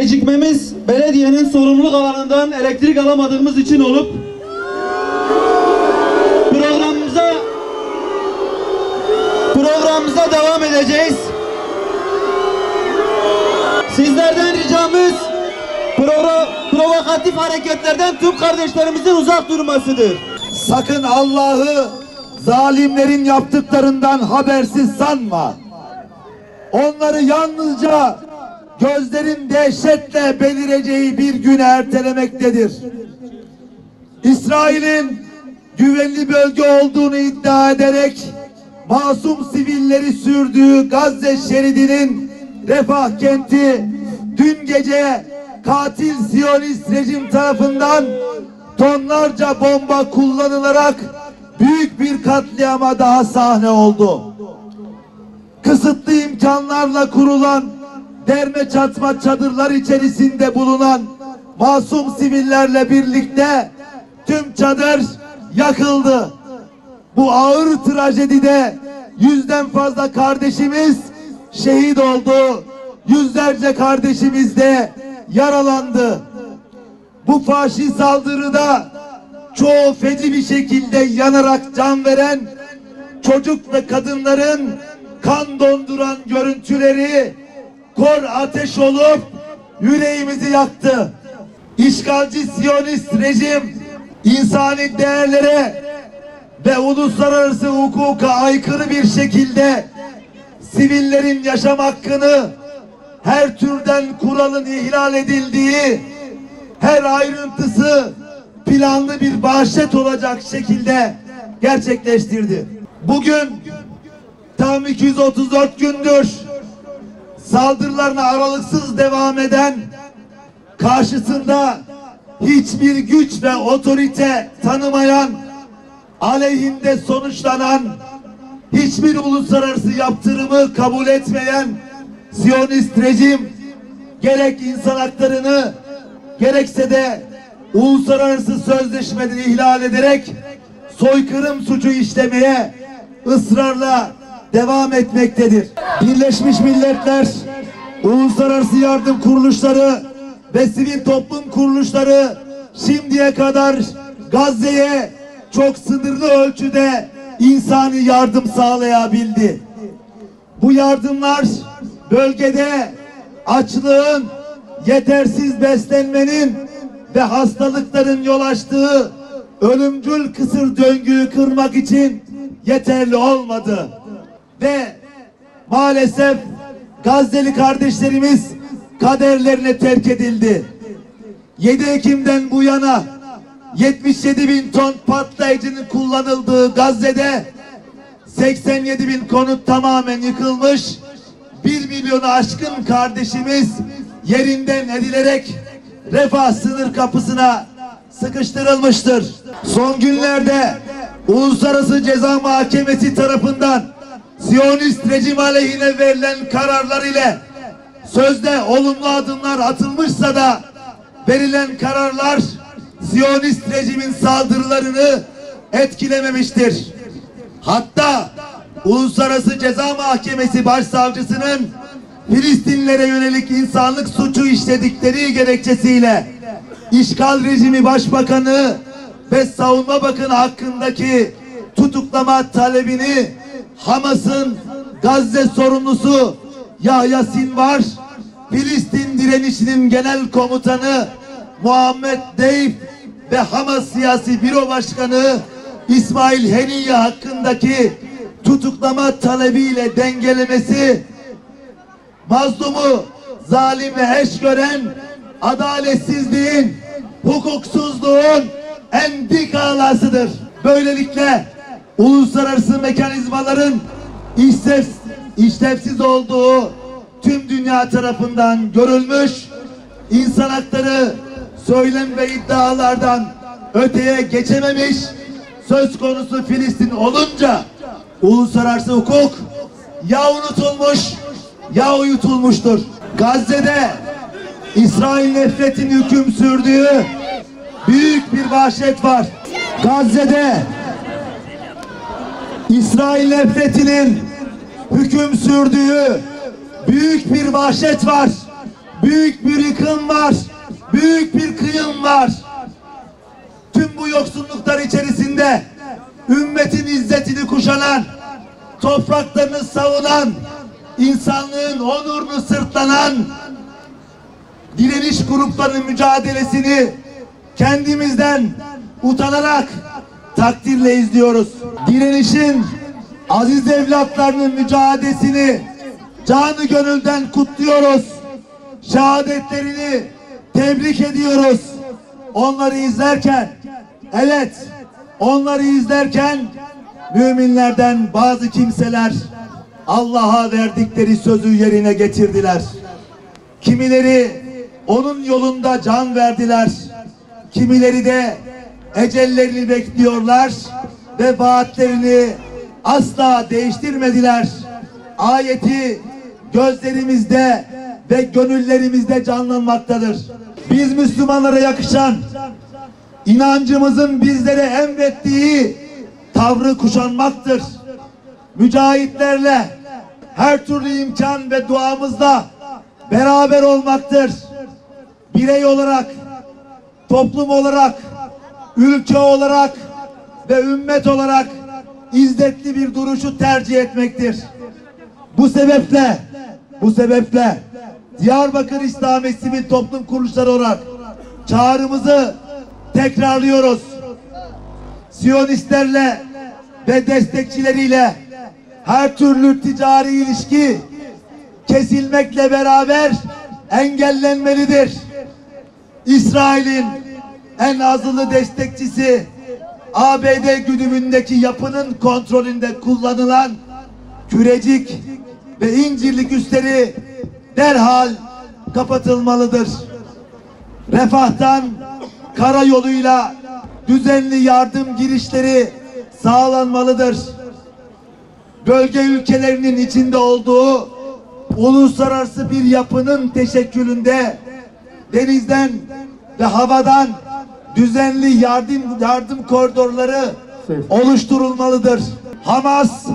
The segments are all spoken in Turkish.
Gecikmemiz belediyenin sorumluluk alanından elektrik alamadığımız için olup programımıza devam edeceğiz. Sizlerden ricamız provokatif hareketlerden tüm kardeşlerimizin uzak durmasıdır. Sakın Allah'ı zalimlerin yaptıklarından habersiz sanma. Onları yalnızca gözlerin dehşetle belireceği bir güne ertelemektedir. İsrail'in güvenli bölge olduğunu iddia ederek masum sivilleri sürdüğü Gazze şeridinin Refah kenti dün gece katil Siyonist rejim tarafından tonlarca bomba kullanılarak büyük bir katliama daha sahne oldu. Kısıtlı imkanlarla kurulan derme çatma çadırlar içerisinde bulunan masum sivillerle birlikte tüm çadır yakıldı. Bu ağır trajedide yüzden fazla kardeşimiz şehit oldu. Yüzlerce kardeşimiz de yaralandı. Bu faşist saldırıda çoğu feci bir şekilde yanarak can veren çocuk ve kadınların kan donduran görüntüleri kor ateş olup yüreğimizi yaktı. İşgalci Siyonist rejim insani değerlere ve uluslararası hukuka aykırı bir şekilde sivillerin yaşam hakkını her türden kuralın ihlal edildiği, her ayrıntısı planlı bir vahşet olacak şekilde gerçekleştirdi. Bugün tam 234 gündür saldırılarına aralıksız devam eden, karşısında hiçbir güç ve otorite tanımayan, aleyhinde sonuçlanan, hiçbir uluslararası yaptırımı kabul etmeyen Siyonist rejim gerek insan haklarını gerekse de uluslararası sözleşmeleri ihlal ederek soykırım suçu işlemeye ısrarla devam etmektedir. Birleşmiş Milletler, uluslararası yardım kuruluşları ve sivil toplum kuruluşları şimdiye kadar Gazze'ye çok sınırlı ölçüde insani yardım sağlayabildi. Bu yardımlar bölgede açlığın, yetersiz beslenmenin ve hastalıkların yol açtığı ölümcül kısır döngüyü kırmak için yeterli olmadı. Ve maalesef Gazze'li kardeşlerimiz kaderlerine terk edildi. 7 Ekim'den bu yana 77 bin ton patlayıcının kullanıldığı Gazze'de 87 bin konut tamamen yıkılmış, 1 milyonu aşkın kardeşimiz yerinden edilerek Refah sınır kapısına sıkıştırılmıştır. Son günlerde Uluslararası Ceza Mahkemesi tarafından Siyonist rejim aleyhine verilen kararlar ile sözde olumlu adımlar atılmışsa da verilen kararlar Siyonist rejimin saldırılarını etkilememiştir. Hatta Uluslararası Ceza Mahkemesi Başsavcısının Filistinlilere yönelik insanlık suçu işledikleri gerekçesiyle işgal rejimi başbakanı ve savunma bakanı hakkındaki tutuklama talebini Hamas'ın Gazze sorumlusu Yahya Sinvar, Filistin direnişinin genel komutanı Muhammed Deyf ve Hamas siyasi büro başkanı İsmail Haniye hakkındaki tutuklama talebiyle dengelemesi, mazlumu zalimle eş gören adaletsizliğin, hukuksuzluğun en dik alasıdır. Böylelikle uluslararası mekanizmaların işlevsiz olduğu, tüm dünya tarafından görülmüş, insan hakları söylem ve iddialardan öteye geçememiş söz konusu Filistin olunca uluslararası hukuk ya unutulmuş ya uyutulmuştur. Gazze'de İsrail nefretinin hüküm sürdüğü büyük bir vahşet var. Gazze'de İsrail nefretinin hüküm sürdüğü büyük bir vahşet var. Büyük bir yıkım var. Büyük bir kıyım var. Tüm bu yoksulluklar içerisinde ümmetin izzetini kuşanan, topraklarını savunan, insanlığın onurunu sırtlanan direniş gruplarının mücadelesini kendimizden utanarak takdirle izliyoruz. Direnişin aziz evlatlarının mücadelesini canı gönülden kutluyoruz. Şehadetlerini tebrik ediyoruz. Onları izlerken, evet, onları izlerken müminlerden bazı kimseler Allah'a verdikleri sözü yerine getirdiler. Kimileri onun yolunda can verdiler. Kimileri de ecellerini bekliyorlar ve vaatlerini asla değiştirmediler. Ayeti gözlerimizde ve gönüllerimizde canlanmaktadır. Biz Müslümanlara yakışan, inancımızın bizlere emrettiği tavrı kuşanmaktır. Mücahitlerle her türlü imkan ve duamızla beraber olmaktır. Birey olarak, toplum olarak, ülke olarak ve ümmet olarak izzetli bir duruşu tercih etmektir. Bu sebeple Diyarbakır İslami Sivil Toplum Kuruluşları olarak çağrımızı tekrarlıyoruz. Siyonistlerle ve destekçileriyle her türlü ticari ilişki kesilmekle beraber engellenmelidir. İsrail'in en azılı destekçisi ABD güdümündeki yapının kontrolünde kullanılan Kürecik ve İncirlik üsleri derhal kapatılmalıdır. Refah'tan karayoluyla düzenli yardım girişleri sağlanmalıdır. Bölge ülkelerinin içinde olduğu uluslararası bir yapının teşekkülünde denizden ve havadan düzenli yardım koridorları oluşturulmalıdır. Hamas,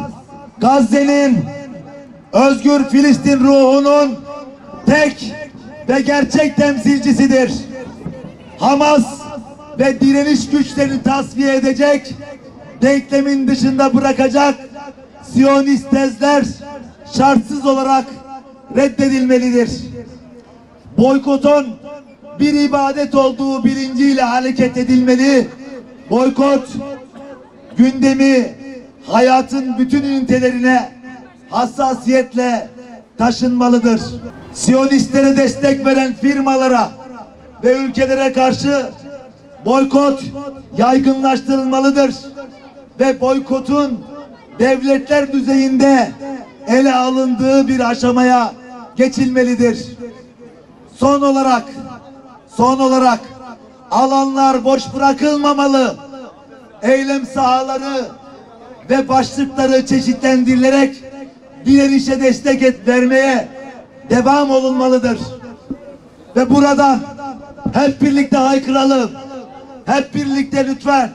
Gazze'nin özgür Filistin ruhunun tek ve gerçek temsilcisidir. Hamas ve direniş güçlerini tasfiye edecek, denklemin dışında bırakacak Siyonist tezler şartsız olarak reddedilmelidir. Boykotun bir ibadet olduğu bilinciyle hareket edilmeli. Boykot gündemi hayatın bütün ünitelerine hassasiyetle taşınmalıdır. Siyonistlere destek veren firmalara ve ülkelere karşı boykot yaygınlaştırılmalıdır ve boykotun devletler düzeyinde ele alındığı bir aşamaya geçilmelidir. Son olarak alanlar boş bırakılmamalı. Eylem sahaları ve başlıkları çeşitlendirilerek direnişe destek vermeye devam olunmalıdır. Ve burada hep birlikte haykıralım. Hep birlikte lütfen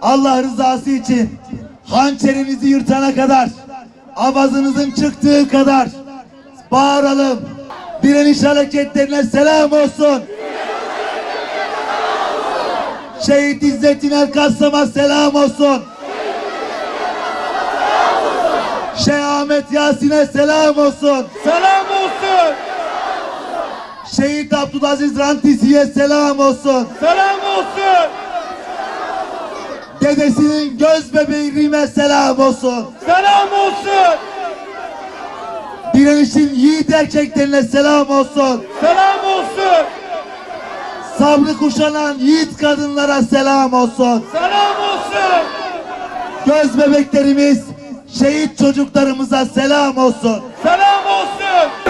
Allah rızası için hançerinizi yırtana kadar, avazınızın çıktığı kadar bağıralım. Direniş hareketlerine selam olsun. Şehit İzzettin El-Kassam'a selam olsun. Şeyh Ahmet Yasin'e selam olsun. Selam olsun. Şehit Abdülaziz Rantisi'ye selam olsun. Selam olsun. Dedesinin göz bebeği Rim'e selam olsun. Selam olsun. Direnişin yiğit erkeklerine selam olsun. Selam olsun. Sabrı kuşanan yiğit kadınlara selam olsun. Selam olsun. Göz bebeklerimiz, şehit çocuklarımıza selam olsun. Selam olsun. olsun.